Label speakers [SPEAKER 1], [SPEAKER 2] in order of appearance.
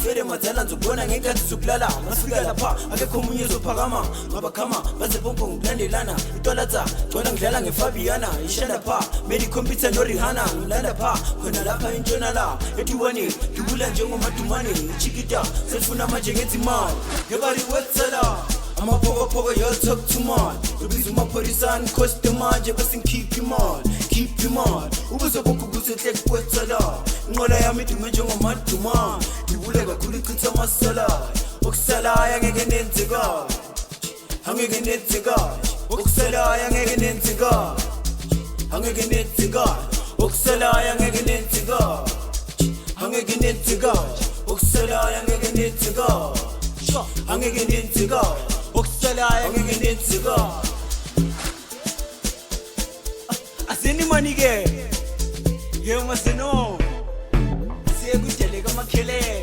[SPEAKER 1] ngizwele madala ngizobona ngenkathi zokulala masifika lapha akekho omunye uzophakama ngabakhama baze bonke ngokulandelana itwalatha gcona ngidlala ngefabiana ishanda pha meli computer no Rihanna ngilanda pha khona lapha intshona la etiwani ngibula njengomadumane chikita selfuna manje ngezimali ngebali wetsela amapokopoko yo talk too much ubiza umaphorisana cost manje bese keep your mind ubuze bonke kusehle kwetsela inqola yami idume njengomadumane ngibule kakhulu ichitha amasala okusalayo ngeke nenzeka angeke nenzeka okusalayo angeke nenzeka angeke nenzeka okusalayo angeke nenzeka angeke nenzeka okusalayo angeke nenzeka angeke nenzeka okusalayo angeke nenzeka aseni manike yema seno siye kudeleka makhele